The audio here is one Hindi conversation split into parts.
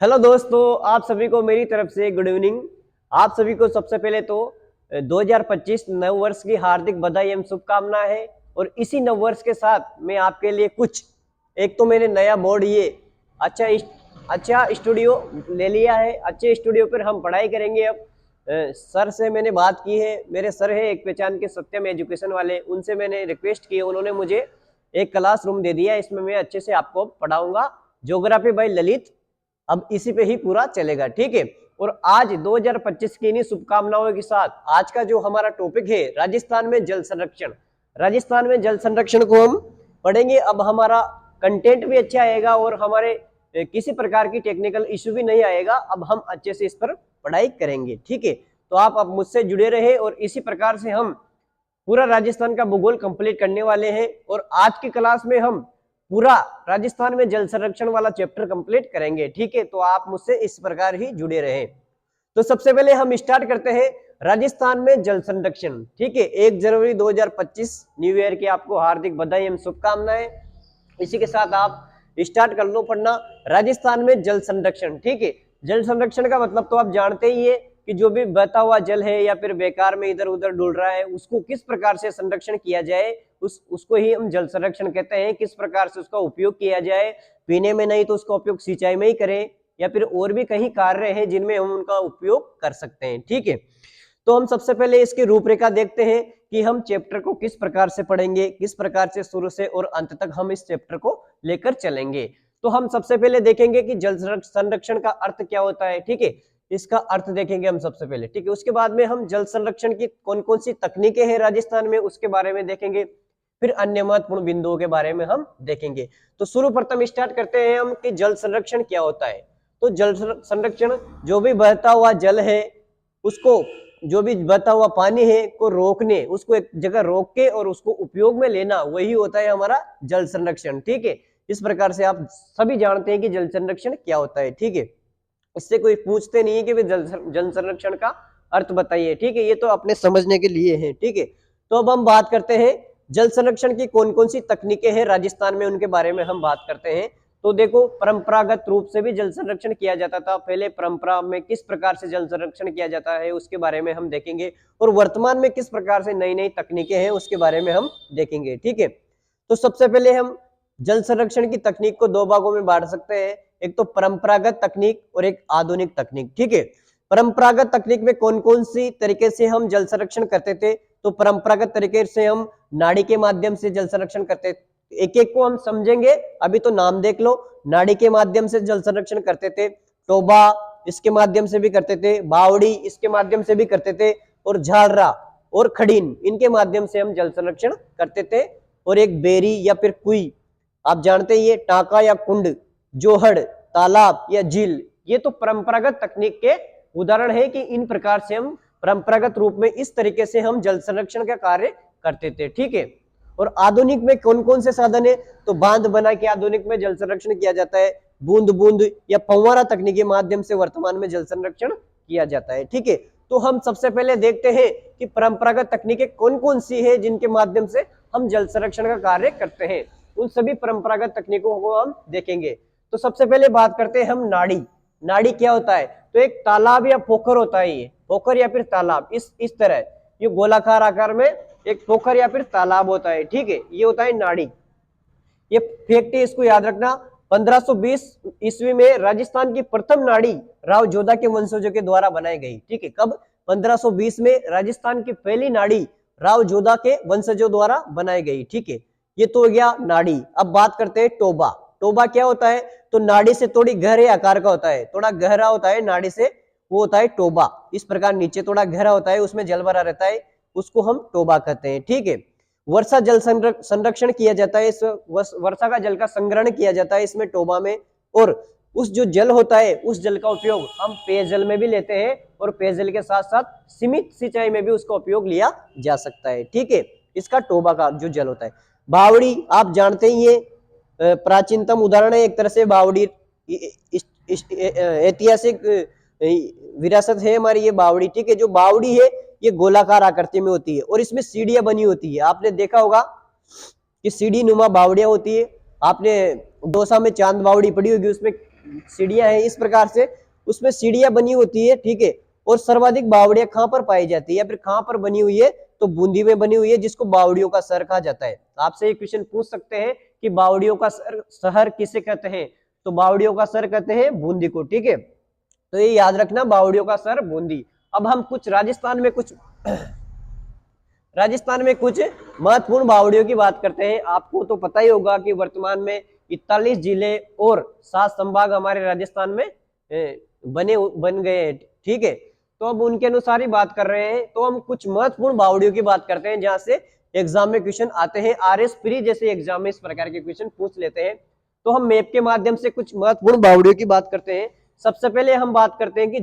हेलो दोस्तों, आप सभी को मेरी तरफ से गुड इवनिंग। आप सभी को सबसे पहले तो 2025 नव वर्ष की हार्दिक बधाई एवं शुभकामनाएं है। और इसी नव वर्ष के साथ मैं आपके लिए कुछ एक तो मैंने नया बोर्ड ये अच्छा स्टूडियो ले लिया है। अच्छे स्टूडियो पर हम पढ़ाई करेंगे। अब सर से मैंने बात की है, मेरे सर है एक पहचान के सत्यम एजुकेशन वाले, उनसे मैंने रिक्वेस्ट की, उन्होंने मुझे एक क्लासरूम दे दिया। इसमें मैं अच्छे से आपको पढ़ाऊंगा। ज्योग्राफी बाय ललित अब इसी पे ही पूरा चलेगा, ठीक है। और आज 2025 की इन्हीं शुभकामनाओं के साथ आज का जो हमारा टॉपिक है राजस्थान में जल संरक्षण। राजस्थान में जल संरक्षण को हम पढ़ेंगे। अब हमारा कंटेंट भी अच्छा आएगा और हमारे किसी प्रकार की टेक्निकल इश्यू भी नहीं आएगा। अब हम अच्छे से इस पर पढ़ाई करेंगे, ठीक है। तो आप अब मुझसे जुड़े रहे और इसी प्रकार से हम पूरा राजस्थान का भूगोल कंप्लीट करने वाले हैं। और आज की क्लास में हम पूरा राजस्थान में जल संरक्षण वाला चैप्टर कंप्लीट करेंगे, ठीक है। तो आप मुझसे इस प्रकार ही जुड़े रहे। तो सबसे पहले हम स्टार्ट करते हैं राजस्थान में जल संरक्षण, ठीक है। 1 जनवरी 2025 न्यू ईयर की आपको हार्दिक बधाई एवं शुभकामनाएं। इसी के साथ आप स्टार्ट कर लो पढ़ना राजस्थान में जल संरक्षण, ठीक है। जल संरक्षण का मतलब तो आप जानते ही है कि जो भी बहता हुआ जल है या फिर बेकार में इधर उधर डुल रहा है उसको किस प्रकार से संरक्षण किया जाए, उसको ही हम जल संरक्षण कहते हैं। किस प्रकार से उसका उपयोग किया जाए, पीने में नहीं तो उसका उपयोग सिंचाई में ही करें या फिर और भी कहीं कार्य हैं जिनमें हम उनका उपयोग कर सकते हैं, ठीक है। तो हम सबसे पहले इसकी रूपरेखा देखते हैं कि हम चैप्टर को किस प्रकार से पढ़ेंगे, किस प्रकार से शुरू से और अंत तक हम इस चैप्टर को लेकर चलेंगे। तो हम सबसे पहले देखेंगे कि जल संरक्षण का अर्थ क्या होता है, ठीक है। इसका अर्थ देखेंगे हम सबसे पहले, ठीक है। उसके बाद में हम जल संरक्षण की कौन कौन सी तकनीकें हैं राजस्थान में उसके बारे में देखेंगे। फिर अन्य महत्वपूर्ण बिंदुओं के बारे में हम देखेंगे। तो शुरू प्रथम स्टार्ट करते हैं हम कि जल संरक्षण क्या होता है। तो जल संरक्षण जो भी बहता हुआ जल है उसको, जो भी बहता हुआ पानी है को रोकने, उसको एक जगह रोक के और उसको उपयोग में लेना, वही होता है हमारा जल संरक्षण, ठीक है। इस प्रकार से आप सभी जानते हैं कि जल संरक्षण क्या होता है, ठीक है। इससे कोई पूछते नहीं है कि जल संरक्षण का अर्थ बताइए, ठीक है। ये तो अपने समझने के लिए है, ठीक है। तो अब हम बात करते हैं जल संरक्षण की कौन कौन सी तकनीकें हैं राजस्थान में, उनके बारे में हम बात करते हैं। तो देखो, परंपरागत रूप से भी जल संरक्षण किया जाता था। पहले परंपरा में किस प्रकार से जल संरक्षण किया जाता है उसके बारे में हम देखेंगे। और वर्तमान में किस प्रकार से नई नई तकनीकें हैं उसके बारे में हम देखेंगे, ठीक है। तो सबसे पहले हम जल संरक्षण की तकनीक को दो भागों में बांट सकते हैं, एक तो परंपरागत तकनीक और एक आधुनिक तकनीक, ठीक है। परंपरागत तकनीक में कौन कौन सी तरीके से हम जल संरक्षण करते थे। तो परंपरागत तरीके से हम नाड़ी के माध्यम से जल संरक्षण करते थे। एक एक को हम समझेंगे, अभी तो नाम देख लो। नाड़ी के माध्यम से जल संरक्षण करते थे, टोबा इसके माध्यम से भी करते थे, बावड़ी इसके माध्यम से भी करते थे, और झालरा और खड़ीन इनके माध्यम से हम जल संरक्षण करते थे। और एक बेरी या फिर कुई, आप जानते ही है, टाका या कुंड, जोहड़, तालाब या झील, ये तो परंपरागत तकनीक के उदाहरण है कि इन प्रकार से हम परंपरागत रूप में इस तरीके से हम जल संरक्षण का कार्य करते थे, ठीक है। और आधुनिक में कौन कौन से साधन है। तो बांध बना के आधुनिक में जल संरक्षण किया जाता है। बूंद बूंद या फव्वारा तकनीक के माध्यम से वर्तमान में जल संरक्षण किया जाता है, ठीक है। तो हम सबसे पहले देखते हैं कि परंपरागत तकनीकें कौन कौन सी है जिनके माध्यम से हम जल संरक्षण का कार्य करते हैं। उन सभी परंपरागत तकनीकों को हम देखेंगे। तो सबसे पहले बात करते हैं हम नाड़ी। नाड़ी क्या होता है। तो एक तालाब या पोखर होता है, ये पोखर या फिर तालाब इस तरह ये गोलाकार आकार में एक पोखर या फिर तालाब होता है, ठीक है। ये होता है नाड़ी। ये फैक्ट है, इसको याद रखना। 1520 ईस्वी में राजस्थान की प्रथम नाड़ी राव जोधा के वंशजों के द्वारा बनाई गई, ठीक है। कब। 1520 में राजस्थान की पहली नाड़ी राव जोधा के वंशजों द्वारा बनाई गई, ठीक है। ये तो हो गया नाड़ी। अब बात करते हैं टोबा। टोबा क्या होता है। तो नाड़ी से थोड़ी गहरे आकार का होता है, थोड़ा गहरा होता है नाड़ी से, वो होता है टोबा। इस प्रकार नीचे थोड़ा गहरा होता है, उसमें जल भरा रहता है, उसको हम टोबा कहते हैं, ठीक है। वर्षा जल संरक्षण किया जाता है, इस वर्षा का जल का संग्रहण किया जाता है इसमें टोबा में। और उस जो जल होता है उस जल का उपयोग हम पेयजल में भी लेते हैं और पेयजल के साथ साथ सीमित सिंचाई में भी उसका उपयोग लिया जा सकता है, ठीक है। इसका टोबा का जो जल होता है। बावड़ी आप जानते ही है, प्राचीनतम उदाहरण है एक तरह से बावड़ी। ऐतिहासिक विरासत है हमारी ये बावड़ी, ठीक है। जो बावड़ी है ये गोलाकार आकृति में होती है और इसमें सीढ़ियां बनी होती है। आपने देखा होगा कि सीढ़ी नुमा बावड़ियां होती है। आपने डोसा में चांद बावड़ी पड़ी होगी, उसमें सीढ़ियां हैं इस प्रकार से, उसमें सीढ़ियां बनी होती है, ठीक है। और सर्वाधिक बावड़ियां कहां पर पाई जाती है या फिर कहां पर बनी हुई है, तो बूंदी में बनी हुई है, जिसको बावड़ियों का शहर कहा जाता है। आपसे एक क्वेश्चन पूछ सकते हैं कि बावड़ियों का शहर किसे कहते हैं, तो बावड़ियों का शहर कहते हैं बूंदी को, ठीक है। तो ये याद रखना, बावड़ियों का शहर बूंदी। अब हम कुछ राजस्थान में कुछ महत्वपूर्ण बावड़ियों की बात करते हैं। आपको तो पता ही होगा कि वर्तमान में 41 जिले और 7 संभाग हमारे राजस्थान में बन गए हैं, ठीक है। तो अब उनके अनुसार ही बात कर रहे हैं। तो हम कुछ महत्वपूर्ण बावड़ियों की बात करते हैं जहां से एग्जाम में क्वेश्चन आते हैं। RS प्री जैसे एग्जाम में इस प्रकार के क्वेश्चन पूछ लेते हैं। तो हम मैप के माध्यम से कुछ महत्वपूर्ण बावड़ियों की बात करते हैं। सबसे पहले हम बात करते हैं कि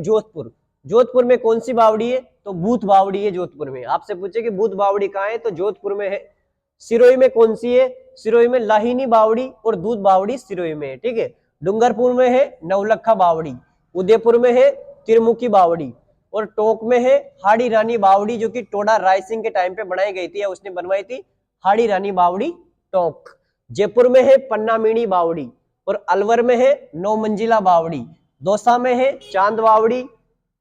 जोधपुर में कौन सी बावड़ी है, तो बूथ बावड़ी है जोधपुर में। आपसे पूछे कि बूथ बावड़ी कहाँ है, तो जोधपुर में है। सिरोही में कौन सी है, सिरोही में लाहिनी बावड़ी और दूध बावड़ी सिरोही में है, ठीक है। डूंगरपुर में है नवलखा बावड़ी, उदयपुर में है त्रिमुखी बावड़ी, और टोंक में है हाड़ी रानी बावड़ी, जो कि टोडा राय सिंह के टाइम पे बनाई गई थी या उसने बनवाई थी, हाड़ी रानी बावड़ी टोंक। जयपुर में है पन्नामीणी बावड़ी, और अलवर में है 9 मंजिला बावड़ी। दौसा में है चांद बावड़ी,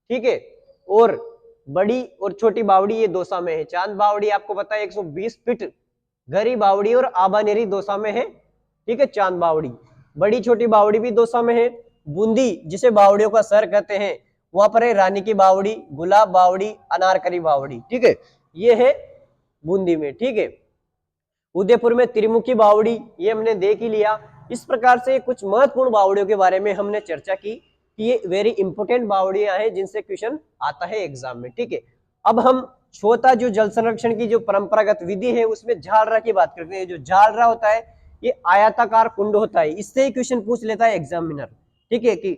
ठीक है। और बड़ी और छोटी बावड़ी ये दौसा में है। चांद बावड़ी आपको पता है 120 फीट गरी बावड़ी और आबानेरी दौसा में है, ठीक है। चांद बावड़ी, बड़ी छोटी बावड़ी भी दौसा में है। बूंदी जिसे बावड़ियों का शहर कहते हैं, वहां पर है रानी की बावड़ी, गुलाब बावड़ी, अनारकली बावड़ी, ठीक है। ये है बूंदी में, ठीक है। उदयपुर में त्रिमुखी बावड़ी, ये हमने देख ही लिया। इस प्रकार से कुछ महत्वपूर्ण बावड़ियों के बारे में हमने चर्चा की कि ये वेरी इंपोर्टेंट बावड़ियां हैं जिनसे क्वेश्चन आता है एग्जाम में, ठीक है। अब हम छोटा जो जल संरक्षण की जो परंपरागत विधि है उसमें झालरा की बात करते हैं। जो झालरा होता है ये आयताकार कुंड होता है, इससे ही क्वेश्चन पूछ लेता है एग्जामिनर, ठीक है, कि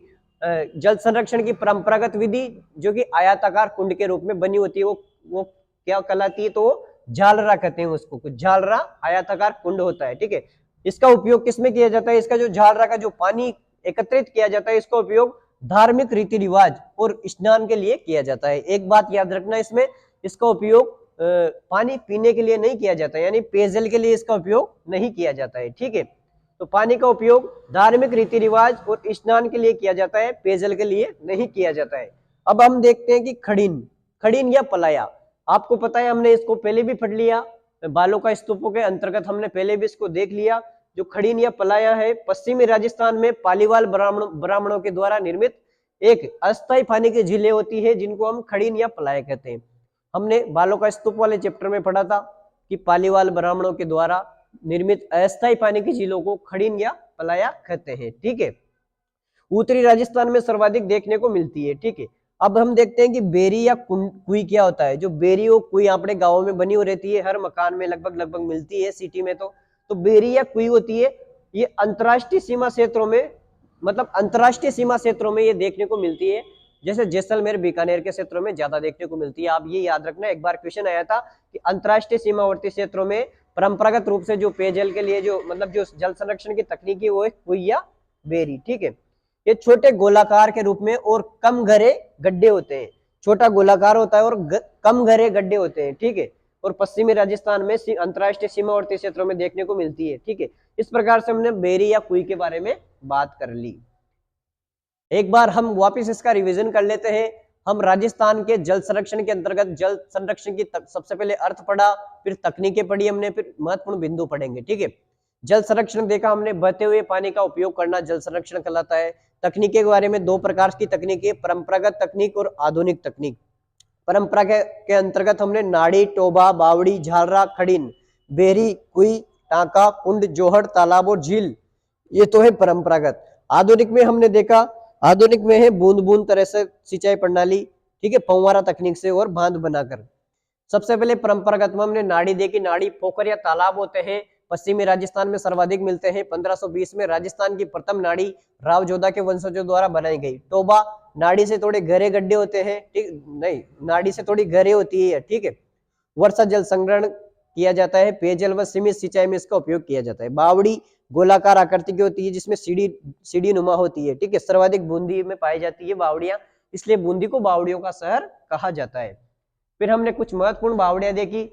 जल संरक्षण की परंपरागत विधि जो कि आयताकार कुंड के रूप में बनी होती है वो क्या कहलाती है, तो झालरा कहते हैं उसको। कुछ झालरा आयताकार कुंड होता है, ठीक है। इसका उपयोग किसमें किया जाता है, इसका जो झालरा का जो पानी एकत्रित किया जाता है इसका उपयोग धार्मिक रीति रिवाज और स्नान के लिए किया जाता है। एक बात याद रखना, इसमें इसका उपयोग पानी पीने के लिए नहीं किया जाता है, यानी पेयजल के लिए इसका उपयोग नहीं किया जाता है, ठीक है। तो पानी का उपयोग धार्मिक रीति रिवाज और स्नान के लिए किया जाता है, पेयजल के लिए नहीं किया जाता है। अब हम देखते हैं कि खड़ीन या पलाया, आपको पता है हमने इसको पहले भी पढ़ लिया, बालों का स्तूपों के अंतर्गत हमने पहले भी इसको देख लिया। जो खड़ीन या पलाया है पश्चिमी राजस्थान में पालीवाल ब्राह्मणों के द्वारा निर्मित एक अस्थायी पानी की झीलें होती है जिनको हम खड़ीन या पलाया कहते हैं। हमने बालों का स्तूप वाले चैप्टर में पढ़ा था कि पालीवाल ब्राह्मणों के द्वारा निर्मित अस्थायी पानी की झीलों को खड़ीन या पलाया कहते हैं, ठीक है। उत्तरी राजस्थान में सर्वाधिक देखने को मिलती है, ठीक है। अब हम देखते हैं कि बेरी या कुई क्या होता है। जो बेरी और कुई अपने गाँव में बनी हो रहती है, हर मकान में लगभग मिलती है, सिटी में तो बेरी या कुई होती है। ये अंतरराष्ट्रीय सीमा क्षेत्रों में, मतलब अंतरराष्ट्रीय सीमा क्षेत्रों में ये देखने को मिलती है, जैसे जैसलमेर बीकानेर के क्षेत्रों में ज्यादा देखने को मिलती है। आप ये याद रखना, एक बार क्वेश्चन आया था कि अंतरराष्ट्रीय सीमावर्ती क्षेत्रों में परंपरागत रूप से जो पेयजल के लिए जो जो जल संरक्षण की तकनीकी वो है कुई या बेरी, ठीक है। ये छोटे गोलाकार के रूप में और कम घरे गड्ढे होते हैं। छोटा गोलाकार होता है और कम घरे गड्ढे होते हैं, ठीक है। और पश्चिमी राजस्थान में अंतरराष्ट्रीय सीमावर्ती क्षेत्रों में देखने को मिलती है, ठीक है। इस प्रकार से हमने बेरी या कुई के बारे में बात कर ली। एक बार हम वापस इसका रिवीजन कर लेते हैं। हम राजस्थान के जल संरक्षण के अंतर्गत जल संरक्षण की सबसे पहले अर्थ पढ़ा, फिर तकनीकें पढ़ी हमने, फिर महत्वपूर्ण बिंदु पढ़ेंगे, ठीक है। जल संरक्षण देखा हमने, बहते हुए पानी का उपयोग करना जल संरक्षण कहलाता है। तकनीके के बारे में 2 प्रकार की तकनीकें, परंपरागत तकनीक और आधुनिक तकनीक। परंपरा के अंतर्गत हमने नाड़ी, टोबा, बावड़ी, झालरा, खड़ीन, बेरी, कुई, टांका, कुंड, जोहड़, तालाब और झील, ये तो है परंपरागत। आधुनिक में हमने देखा, आधुनिक में है बूंद बूंद तरह से सिंचाई प्रणाली, ठीक है, फव्वारा तकनीक से और बांध बनाकर। सबसे पहले परंपरागत में हमने नाड़ी देखी। नाड़ी पोखर या तालाब होते हैं, पश्चिमी राजस्थान में सर्वाधिक मिलते हैं। 1520 में राजस्थान की प्रथम नाड़ी राव जोधा के वंशजों द्वारा बनाई गई। टोबा, नाड़ी से थोड़े गहरे गड्ढे होते हैं, ठीक नहीं, नाड़ी से थोड़ी गहरे होती है, ठीक है। वर्षा जल संग्रहण किया जाता है, पेयजल व सीमित सिंचाई में इसका उपयोग किया जाता है। बावड़ी गोलाकार आकृति की होती है जिसमें सीढ़ी नुमा होती है, ठीक है। सर्वाधिक बूंदी में पाई जाती है बावड़ियां, इसलिए बूंदी को बावड़ियों का शहर कहा जाता है। फिर हमने कुछ महत्वपूर्ण बावड़ियां देखी।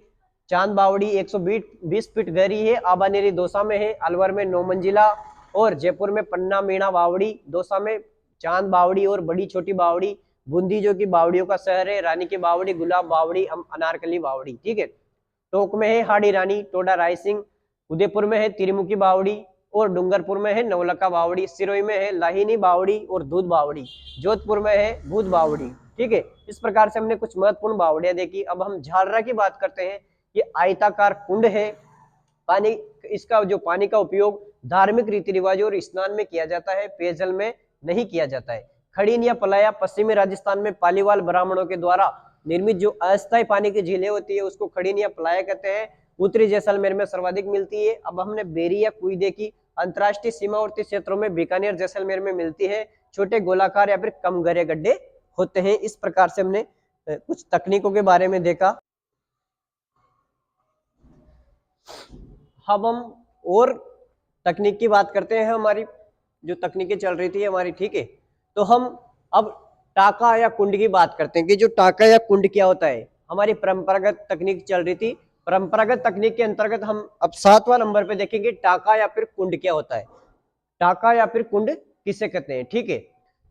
चांद बावड़ी 120 फीट गहरी है, आबानेरी दौसा में है, अलवर में 9 मंजिला, और जयपुर में पन्ना मीणा बावड़ी, दौसा में चांद बावड़ी और बड़ी छोटी बावड़ी, बूंदी जो कि बावड़ियों का शहर है, रानी की बावड़ी, गुलाब बावड़ी, अनारकली बावड़ी, ठीक है। टोंक में है हाड़ी रानी, टोडा रायसिंह, उदयपुर में है त्रिमुखी बावड़ी और डूंगरपुर में है नवलखा बावड़ी, सिरोही में है लाहिनी बावड़ी और दूध बावड़ी, जोधपुर में है भूत बावड़ी, ठीक है। इस प्रकार से हमने कुछ महत्वपूर्ण बावड़ियां देखी। अब हम झालरा की बात करते हैं। ये आयताकार कुंड है, पानी, इसका जो पानी का उपयोग धार्मिक रीति रिवाजों और स्नान में किया जाता है, पेयजल में नहीं किया जाता है। खड़ीन या पलाया पश्चिमी राजस्थान में पालीवाल ब्राह्मणों के द्वारा निर्मित जो अस्थायी पानी की झीलें होती है उसको खड़ीन या पलाया कहते हैं। उत्तरी जैसलमेर में सर्वाधिक मिलती है। अब हमने बेरी या कुई देखी, अंतरराष्ट्रीय सीमावर्ती क्षेत्रों में बीकानेर जैसलमेर में मिलती है। छोटे गोलाकार या फिर कम गहरे गड्ढे होते हैं। इस प्रकार से हमने कुछ तकनीकों के बारे में देखा। अब हम और तकनीक की बात करते हैं। हमारी जो तकनीकें चल रही थी हमारी, ठीक है, तो हम अब टाका या कुंड की बात करते हैं कि जो टाका या कुंड क्या होता है। हमारी परंपरागत तकनीक चल रही थी। परंपरागत तकनीक के अंतर्गत हम अब 7वां नंबर पे देखेंगे टाका या फिर कुंड क्या होता है। टाका या फिर कुंड किसे कहते हैं, ठीक है।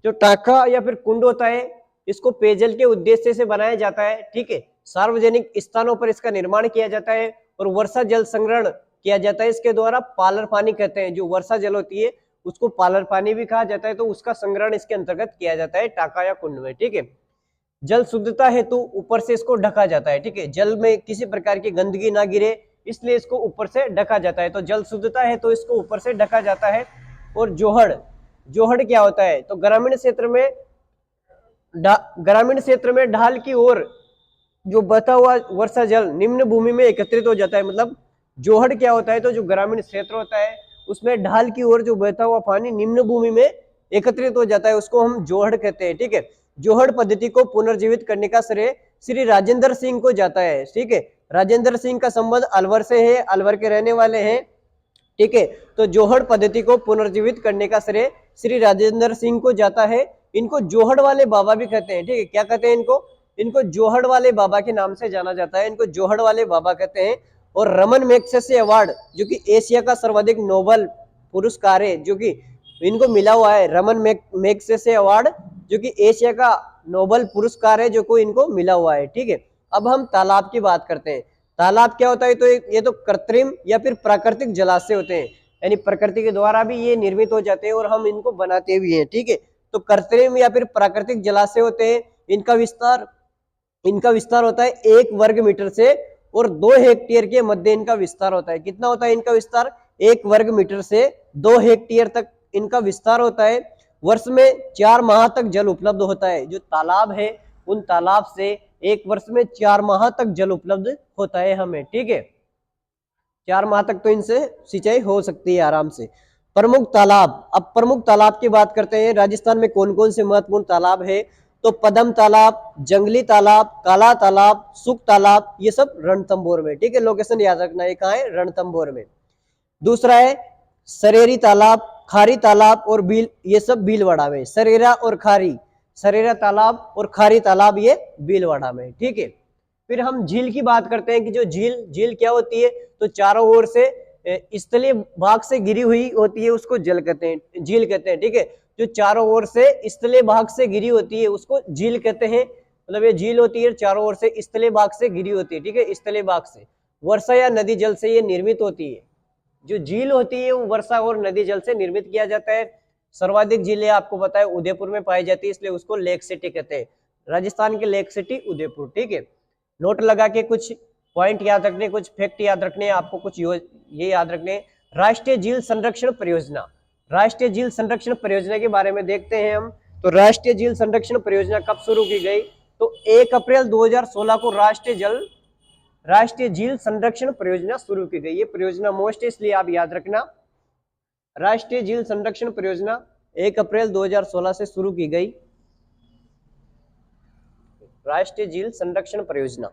जो टाका या फिर कुंड होता है इसको पेयजल के उद्देश्य से बनाया जाता है, ठीक है। सार्वजनिक स्थानों पर इसका निर्माण किया जाता है और वर्षा जल संग्रहण किया जाता है इसके द्वारा। पालर पानी कहते हैं, जो वर्षा जल होती है उसको पालर पानी भी कहा जाता है, तो उसका संग्रहण इसके अंतर्गत किया जाता है टाका या कुंड में, ठीक है। जल शुद्धता हेतु ऊपर से इसको ढका जाता है, ठीक है। जल में किसी प्रकार की गंदगी ना गिरे इसलिए इसको ऊपर से ढका जाता है, तो जल शुद्धता है तो इसको ऊपर से ढका जाता है। और जोहड़, जोहड़ क्या होता है, तो ग्रामीण क्षेत्र में ढाल की ओर जो बहता हुआ वर्षा जल निम्न भूमि में एकत्रित हो जाता है। मतलब जोहड़ क्या होता है, तो जो ग्रामीण क्षेत्र होता है उसमें ढाल की ओर जो बहता हुआ पानी निम्न भूमि में एकत्रित हो जाता है, उसको हम जोहड़ कहते हैं, ठीक है। जोहड़ पद्धति को पुनर्जीवित करने का श्रेय श्री राजेंद्र सिंह को जाता है, ठीक है। राजेंद्र सिंह का संबंध अलवर से है, अलवर के रहने वाले हैं, ठीक है। तो जोहड़ पद्धति को पुनर्जीवित करने का श्रेय श्री राजेंद्र सिंह को जाता है। इनको जोहड़ वाले बाबा भी कहते हैं, ठीक है। क्या कहते हैं इनको जोहड़ वाले बाबा के नाम से जाना जाता है, इनको जोहड़ वाले बाबा कहते हैं। और रमन मैग्सेसे अवार्ड जो कि एशिया का सर्वाधिक नोबल पुरस्कार है, जो कि इनको मिला हुआ है, रमन मैग्सेसे अवार्ड जो कि एशिया का नोबल पुरस्कार है जो को इनको मिला हुआ है, ठीक है। अब हम तालाब की बात करते हैं। तालाब क्या होता है, तो ये तो कृत्रिम या फिर प्राकृतिक जलाशय होते हैं, यानी प्रकृति के द्वारा भी ये निर्मित हो जाते हैं और हम इनको बनाते भी हैं, ठीक है। तो कृत्रिम या फिर प्राकृतिक जलाशय होते हैं, इनका विस्तार होता है 1 वर्ग मीटर से और 2 हेक्टेयर के मध्य इनका विस्तार होता है। कितना होता है इनका विस्तार, 1 वर्ग मीटर से 2 हेक्टेयर तक इनका विस्तार होता है। वर्ष में 4 माह तक जल उपलब्ध होता है। जो तालाब है उन तालाब से एक वर्ष में 4 माह तक जल उपलब्ध होता है हमें, ठीक है। 4 माह तक तो इनसे सिंचाई हो सकती है आराम से। प्रमुख तालाब, अब प्रमुख तालाब की बात करते हैं। राजस्थान में कौन कौन से महत्वपूर्ण तालाब है, तो पदम तालाब, जंगली तालाब, काला तालाब, सुख तालाब, ये सब रणथंभौर में, ठीक है। लोकेशन याद रखना, ये कहाँ है, रणथंभौर में। दूसरा है सरेरी तालाब, खारी तालाब और बील, ये सब भीलवाड़ा में। सरेरा और खारी, सरेरा तालाब और खारी तालाब ये भीलवाड़ा में, ठीक है। फिर हम झील की बात करते हैं कि जो झील क्या होती है, तो चारों ओर से स्थलीय भाग से घिरी हुई होती है, उसको जल कहते हैं, झील कहते हैं, ठीक है। जो चारों ओर से स्थलीय भाग से घिरी होती है उसको झील कहते हैं। मतलब ये झील होती है चारों ओर से स्थलीय भाग से घिरी होती है, ठीक है। स्थलीय भाग से वर्षा या नदी जल से ये निर्मित होती है। जो झील होती है वो वर्षा और नदी जल से निर्मित किया जाता है। सर्वाधिक झीलें आपको पता है उदयपुर में पाई जाती है, इसलिए उसको लेक सिटी कहते हैं। राजस्थान के लेक सिटी उदयपुर, ठीक है। नोट लगा के कुछ पॉइंट याद रखने, कुछ फैक्ट याद रखने, आपको कुछ ये याद रखने। राष्ट्रीय झील संरक्षण परियोजना, राष्ट्रीय झील संरक्षण परियोजना के बारे में देखते हैं हम। तो राष्ट्रीय झील संरक्षण परियोजना कब शुरू की गई, तो 1 अप्रैल 2016 को राष्ट्रीय झील संरक्षण परियोजना शुरू की गई। ये परियोजना मोस्ट है इसलिए आप याद रखना। राष्ट्रीय झील संरक्षण परियोजना 1 अप्रैल 2016 से शुरू की गई। राष्ट्रीय झील संरक्षण परियोजना,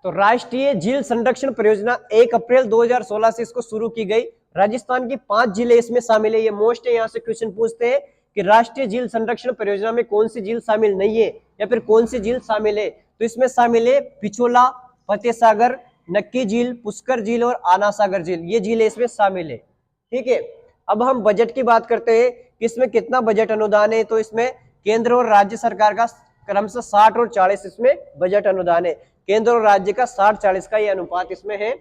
तो राष्ट्रीय झील संरक्षण परियोजना 1 अप्रैल 2016 से इसको शुरू की गई। राजस्थान की 5 जिले इसमें शामिल है। ये मोस्ट है, यहाँ से क्वेश्चन पूछते हैं कि राष्ट्रीय झील संरक्षण परियोजना में कौन सी झील शामिल नहीं है या फिर कौन सी झील शामिल है, तो इसमें शामिल है पिछोला, फतेह सागर, नक्की झील, पुष्कर झील और आना सागर झील, ये झीलें इसमें शामिल है। ठीक है, अब हम बजट की बात करते हैं कि इसमें कितना बजट अनुदान है। तो इसमें केंद्र और राज्य सरकार का क्रमशः 60 और 40 इसमें बजट अनुदान है। केंद्र और राज्य का 60-40 का ये अनुपात इसमें है।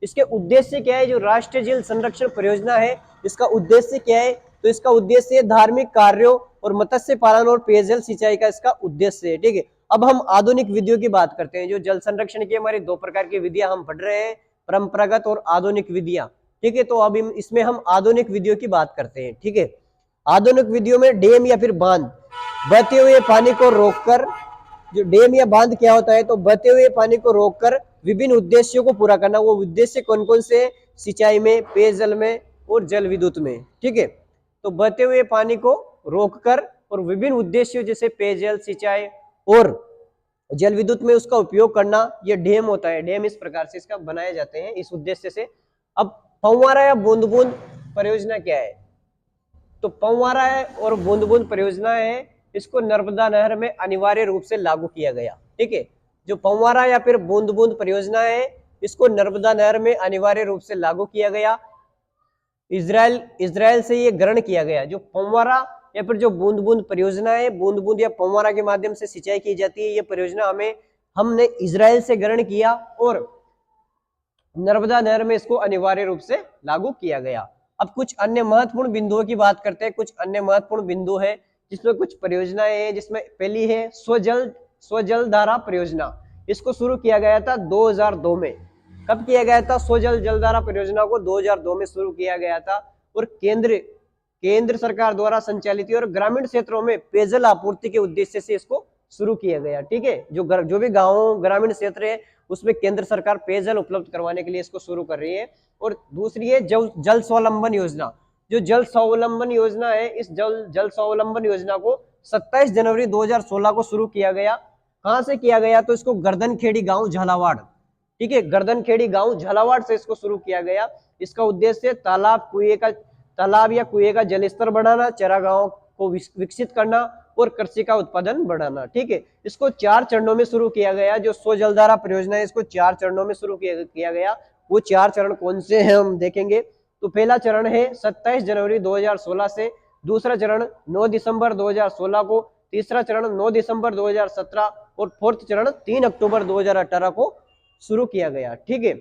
इसके उद्देश्य क्या है? जो राष्ट्रीय जल संरक्षण परियोजना है, इसका उद्देश्य क्या है? तो इसका उद्देश्य धार्मिक कार्यों और मत्स्य पालन और पेयजल सिंचाई का इसका उद्देश्य है। ठीक है, अब हम आधुनिक विधियों की बात करते हैं। जो जल संरक्षण की हमारी दो प्रकार की विधियां हम पढ़ रहे हैं, परंपरागत और आधुनिक विधियां। ठीक है, तो अब इसमें हम आधुनिक विधियों की बात करते हैं। ठीक है, आधुनिक विधियों में डैम या फिर बांध, बहते हुए पानी को रोककर, जो डैम या बांध क्या होता है? तो बहते हुए पानी को रोककर विभिन्न उद्देश्यों को पूरा करना। वो उद्देश्य कौन कौन से? सिंचाई में, पेयजल में और जल विद्युत में। ठीक है, तो बहते हुए पानी को रोककर और विभिन्न उद्देश्यों जैसे पेयजल, सिंचाई और जल विद्युत में उसका उपयोग करना, ये डैम होता है। डैम इस प्रकार से इसका बनाए जाते हैं इस उद्देश्य से। अब फव्वारा या बूंद बूंद परियोजना क्या है? तो फव्वारा है और बूंद बूंद परियोजना है, इसको नर्मदा नहर में अनिवार्य रूप से लागू किया गया। ठीक है, जो फव्वारा या फिर बूंद बूंद परियोजना है, इसको नर्मदा नहर में अनिवार्य रूप से लागू किया गया। इजराइल से ये ग्रहण किया गया। जो फव्वारा या फिर जो बूंद बूंद परियोजना है, बूंद बूंद या फव्वारा के माध्यम से सिंचाई की जाती है, ये परियोजना हमने इजराइल से ग्रहण किया और नर्मदा नहर में इसको अनिवार्य रूप से लागू किया गया। अब कुछ अन्य महत्वपूर्ण बिंदुओं की बात करते हैं। कुछ अन्य महत्वपूर्ण बिंदु है जिसमें कुछ परियोजनाएं हैं, जिसमें पहली है स्वजल धारा परियोजना। इसको शुरू किया गया था 2002 में। कब किया गया था? स्वजल जलधारा परियोजना को 2002 में शुरू किया गया था और केंद्र सरकार द्वारा संचालित है और ग्रामीण क्षेत्रों में पेयजल आपूर्ति के उद्देश्य से इसको शुरू किया गया। ठीक है, जो भी गाँव ग्रामीण क्षेत्र है उसमें केंद्र सरकार पेयजल उपलब्ध करवाने के लिए इसको शुरू कर रही है। और दूसरी है जल स्वावलंबन योजना। जो जल स्वावलंबन योजना है, इस जल स्वावलंबन योजना को 27 जनवरी 2016 को शुरू किया गया। कहां से किया गया? तो इसको गर्दनखेड़ी गांव झालावाड़, ठीक है, गर्दनखेड़ी गांव झालावाड़ से इसको शुरू किया गया। इसका उद्देश्य तालाब या कुएं का जलस्तर बढ़ाना, चरागाहों को विकसित करना और कृषि का उत्पादन बढ़ाना। ठीक है, इसको 4 चरणों में शुरू किया गया। जो स्वजलधारा परियोजना है, इसको 4 चरणों में शुरू किया गया। वो 4 चरण कौन से हैं हम देखेंगे। तो पहला चरण है 27 जनवरी 2016 से, दूसरा चरण 9 दिसंबर 2016 को, तीसरा चरण 9 दिसंबर 2017 और फोर्थ चरण 3 अक्टूबर 2018 को शुरू किया गया। ठीक है,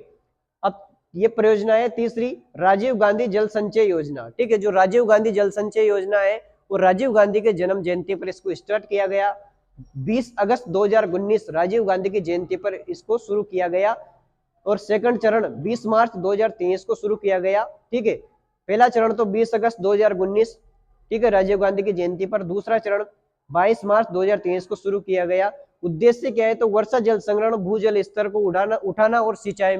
अब ये परियोजना है तीसरी, राजीव गांधी जल संचय योजना। ठीक है, जो राजीव गांधी जल संचय योजना है वो राजीव गांधी के जन्म जयंती पर इसको स्टार्ट किया गया। 20 अगस्त 2019 राजीव गांधी की जयंती पर इसको शुरू किया गया और सेकंड चरण 20 मार्च 2023 को शुरू किया गया। ठीक है, पहला चरण तो 20 अगस्त 2019, ठीक है, राजीव गांधी की जयंती पर। दूसरा चरण 22 मार्च 2023 को शुरू किया गया। उद्देश्य क्या है? तो वर्षा जल संग्रहण, भूजल स्तर को उठाना और सिंचाई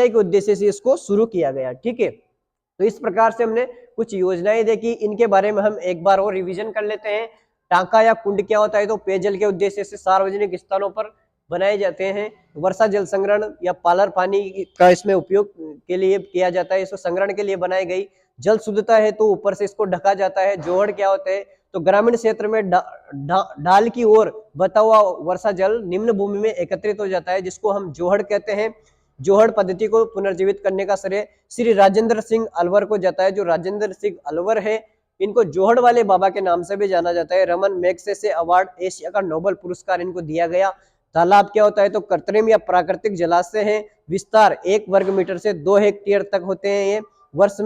के उद्देश्य से इसको शुरू किया गया। ठीक है, तो इस प्रकार से हमने कुछ योजनाएं देखी। इनके बारे में हम एक बार और रिवीजन कर लेते हैं। टांका या कुंड क्या होता है? तो पेयजल के उद्देश्य से सार्वजनिक स्थानों पर बनाए जाते हैं। वर्षा जल संग्रहण या पालर पानी का इसमें उपयोग के लिए किया जाता है, इसको संग्रहण के लिए बनाई गई। जल शुद्धता है तो ऊपर से इसको ढका जाता है। जोहड़ क्या होता है? तो ग्रामीण क्षेत्र में ढाल की ओर बहता हुआ वर्षा जल निम्न भूमि में एकत्रित हो जाता है, जिसको हम जोहड़ कहते हैं। जोहड़ पद्धति को पुनर्जीवित करने का श्रेय श्री राजेंद्र सिंह अलवर को जाता है। जो राजेंद्र सिंह अलवर है, इनको जोहड़ वाले बाबा के नाम से भी जाना जाता है। रमन मैग्सेसे अवार्ड, एशिया का नोबेल पुरस्कार इनको दिया गया। तालाब क्या होता है? तो कृत्रिम या प्राकृतिक जलाशय है। विस्तार 1 वर्ग मीटर से 2 हेक्टेयर तक होते हैं। ये वर्ष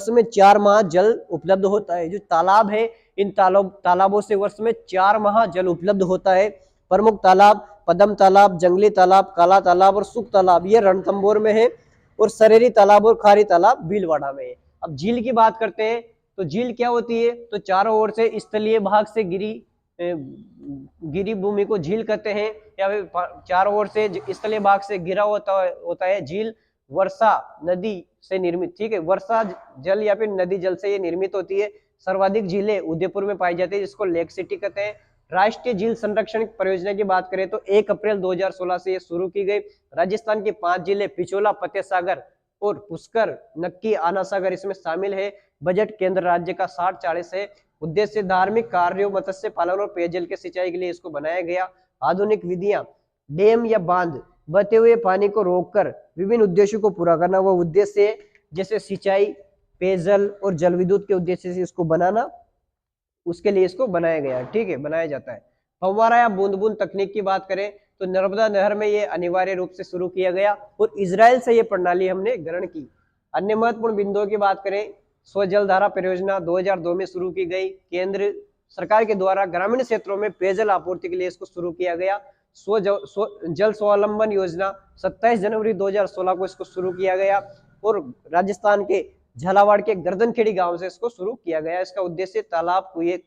में 4 माह जल उपलब्ध होता है। जो तालाब है, इन तालाबों से वर्ष में 4 माह जल उपलब्ध होता है। प्रमुख तालाब पदम तालाब, जंगली तालाब, काला तालाब और सुख तालाब ये रणथंभौर में है और सरेरी तालाब और खारी तालाब भीलवाड़ा में है। अब झील की बात करते हैं। तो झील क्या होती है? तो चारों ओर से स्थलीय भाग से गिरी भूमि को झील कहते हैं, या फिर चारों ओर से स्थलीय भाग से घिरा होता है झील। वर्षा नदी से निर्मित, ठीक है, वर्षा जल या फिर नदी जल से ये निर्मित होती है। सर्वाधिक झीलें उदयपुर में पाई जाती है, जिसको लेक सिटी कहते हैं। राष्ट्रीय झील संरक्षण परियोजना की बात करें तो 1 अप्रैल 2016 से ये शुरू की गई। राजस्थान की 5 जिले पिछोला, फतेह सागर और पुष्कर, नक्की, आना सागर इसमें शामिल है। बजट केंद्र राज्य का 60-40 है। उद्देश्य धार्मिक कार्यों, मत्स्य पालन और पेयजल के सिंचाई के लिए इसको बनाया गया। आधुनिक विधियां, डैम या बांध बहते हुए पानी को रोककर विभिन्न उद्देश्यों को पूरा करना। वो उद्देश्य जैसे सिंचाई, पेयजल और जल विद्युत के उद्देश्य से इसको बनाना, उसके लिए इसको बनाया गया। ठीक है, बनाया जाता है। फव्वारा या बूंद बूंद तकनीक की बात करें तो नर्मदा नहर में ये अनिवार्य रूप से शुरू किया गया और इजराइल से ये प्रणाली हमने ग्रहण की। अन्य महत्वपूर्ण बिंदुओं की बात करें, स्वजल धारा परियोजना 2002 में शुरू की गई। केंद्र सरकार के द्वारा ग्रामीण क्षेत्रों में पेयजल आपूर्ति के लिए इसको शुरू किया गया। जल स्वावलंबन योजना 27 जनवरी 2016 को इसको शुरू किया गया और राजस्थान के झालावाड़ के गर्दनखेड़ी गांव से इसको शुरू किया गया। इसका उद्देश्य तालाब कुएं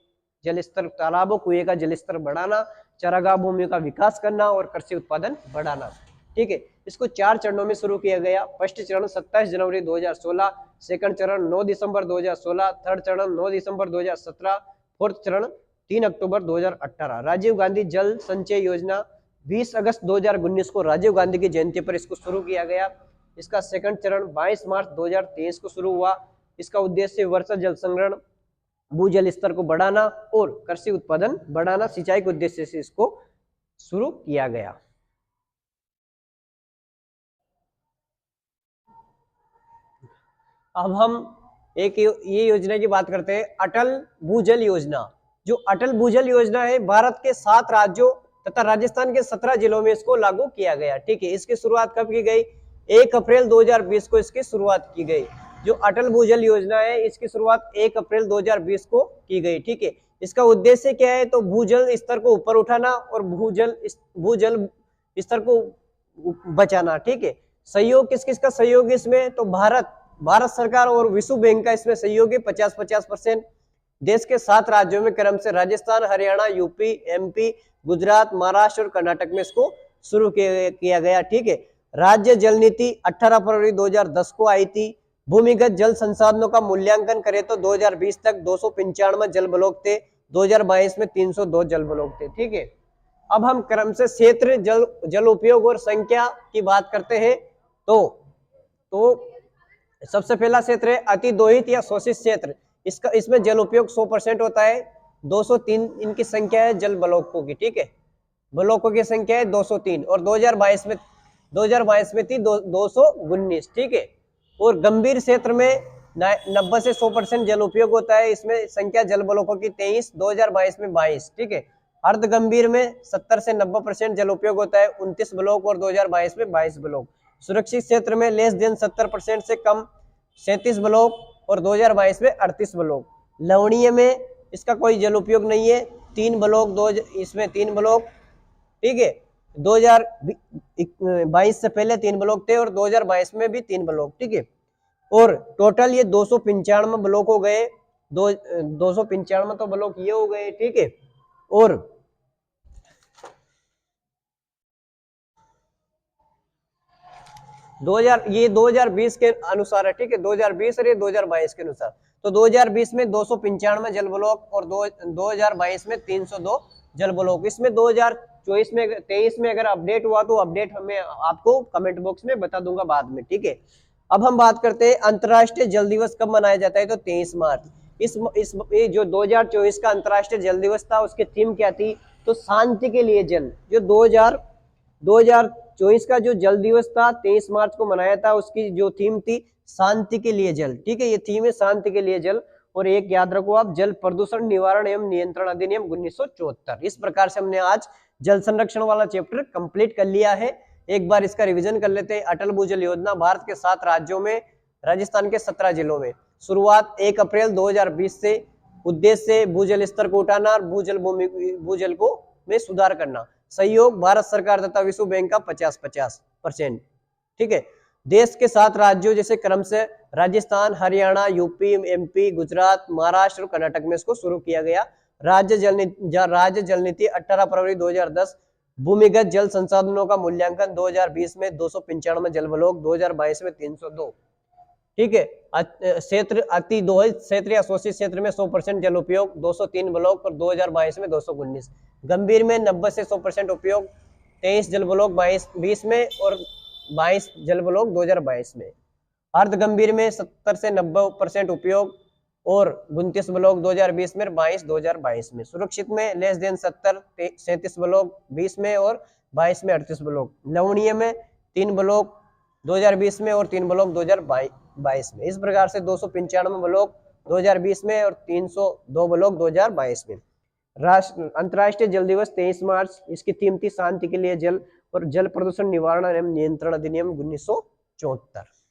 जलस्तर तालाबों कुएं का जलस्तर बढ़ाना, चारागाह भूमि का विकास करना और कृषि उत्पादन बढ़ाना। ठीक है, इसको 4 चरणों में शुरू किया गया। फर्स्ट चरण 27 जनवरी 2016, सेकंड चरण 9 दिसंबर 2016, थर्ड चरण 9 दिसंबर 2017, फोर्थ चरण 3 अक्टूबर 2018। राजीव गांधी जल संचय योजना 20 अगस्त 2019 को राजीव गांधी की जयंती पर इसको शुरू किया गया। इसका सेकंड चरण 22 मार्च 2023 को शुरू हुआ। इसका उद्देश्य वर्षा जल संग्रहण, भूजल स्तर को बढ़ाना और कृषि उत्पादन बढ़ाना, सिंचाई के उद्देश्य से इसको शुरू किया गया। अब हम एक ये योजना की बात करते हैं, अटल भूजल योजना। जो अटल भूजल योजना है, भारत के 7 राज्यों तथा राजस्थान के 17 जिलों में इसको लागू किया गया। ठीक है, इसकी शुरुआत कब की गई? 1 अप्रैल 2020 को इसकी शुरुआत की गई। जो अटल भूजल योजना है, इसकी शुरुआत 1 अप्रैल 2020 को की गई। ठीक है, इसका उद्देश्य क्या है? तो भूजल स्तर को ऊपर उठाना और भूजल स्तर को बचाना। ठीक है, सहयोग किस किस का सहयोग इसमें? तो भारत सरकार और विश्व बैंक का इसमें सहयोग है 50-50%। देश के 7 राज्यों में क्रम से राजस्थान, हरियाणा, यूपी, एमपी, गुजरात, महाराष्ट्र और कर्नाटक में इसको शुरू किया गया। ठीक है, राज्य जल नीति 18 फरवरी 2010 को आई थी। भूमिगत जल संसाधनों का मूल्यांकन करें तो 2020 तक 295 जल ब्लॉक थे, 2022 में 302 जल ब्लॉक थे। ठीक है, अब हम क्रम से क्षेत्र, जल उपयोग और संख्या की बात करते हैं। तो सबसे पहला क्षेत्र है अति दोहित या शोषित क्षेत्र। इसमें जल उपयोग 100% होता है। 203 इनकी संख्या है जल ब्लॉकों की। ठीक है, ब्लॉकों की संख्या है 203 और 2022 में थी 219। ठीक है, और गंभीर क्षेत्र में 90 से 100% जल उपयोग होता है। इसमें संख्या जल ब्लॉकों की 23, 2022 में 22। ठीक है, अर्ध गंभीर में 70 से 90% जल उपयोग होता है, 29 ब्लॉक और 2022 में 22 ब्लॉक। सुरक्षित क्षेत्र में लेस देन 70% से कम 37 ब्लॉक और 2022 में 38 ब्लॉक। लवणीय में इसका कोई जल उपयोग नहीं है, 3 ब्लॉक, इसमें 3 ब्लॉक। ठीक है, 2022 से पहले 3 ब्लॉक थे और 2022 में भी 3 ब्लॉक। ठीक है, और टोटल ये 295 ब्लॉक हो गए। 295 तो ब्लॉक ये हो गए। ठीक है, और ये 2020 के अनुसार है। ठीक है, 2020 और ये 2022 के अनुसार। तो 2020 में 295 जल ब्लॉक और 2022 में 302 जल ब्लॉक। इसमें 2024 में 23 में अगर अपडेट हुआ तो अपडेट हमें आपको कमेंट बॉक्स में बता दूंगा बाद में। ठीक है, अब हम बात करते हैं अंतर्राष्ट्रीय जल दिवस कब मनाया जाता है? तो 23 मार्च। इस जो 2024 का अंतर्राष्ट्रीय जल दिवस था, उसकी थीम क्या थी? तो शांति के लिए जल। जो 2024 का जो जल दिवस था 23 मार्च को मनाया था, उसकी जो थीम थी शांति के लिए जल। ठीक है, ये थीम है शांति के लिए जल। और एक याद रखो आप, जल प्रदूषण निवारण एवं नियंत्रण अधिनियम 1974। इस प्रकार से हमने आज जल संरक्षण वाला चैप्टर कंप्लीट कर लिया है। एक बार इसका रिवीजन कर लेते हैं। अटल भूजल योजना भारत के 7 राज्यों में, राजस्थान के 17 जिलों में। शुरुआत 1 अप्रैल 2020 से। उद्देश्य भूजल स्तर को उठाना और भूजल को में सुधार करना। सहयोग भारत सरकार तथा विश्व बैंक का 50-50%। ठीक है, देश के 7 राज्यों जैसे क्रम से राजस्थान, हरियाणा, यूपी, एमपी, गुजरात, महाराष्ट्र और कर्नाटक में इसको शुरू किया गया। राज्य जल नीति 18 फरवरी 2010। भूमिगत जल संसाधनों का मूल्यांकन 2020 में 295 जल ब्लॉक, 2022 में 302। ठीक है, क्षेत्र अति दोहित क्षेत्र या शोषित क्षेत्र में 100% जल उपयोग 203 ब्लॉक और 2022 में 219। गंभीर में 90 से 100% उपयोग 23 जल ब्लॉक 20 में और 22 जल ब्लॉक 2022 में। अर्ध गंभीर में 70 से 90% उपयोग और 29 ब्लॉक 2020 में, 22 2022 में। सुरक्षित में लेस देन 70 37 ब्लॉक 20 में और 22 में 38 ब्लॉक, लवणीय में 3 ब्लॉक 2020 में और 3 ब्लॉक 2022 में। इस प्रकार से 295 ब्लॉक 2020 में और 302 ब्लॉक 2022 में। अंतर्राष्ट्रीय जल दिवस 23 मार्च, इसकी थीम थी शांति के लिए जल और जल प्रदूषण निवारण एवं नियंत्रण अधिनियम 1974।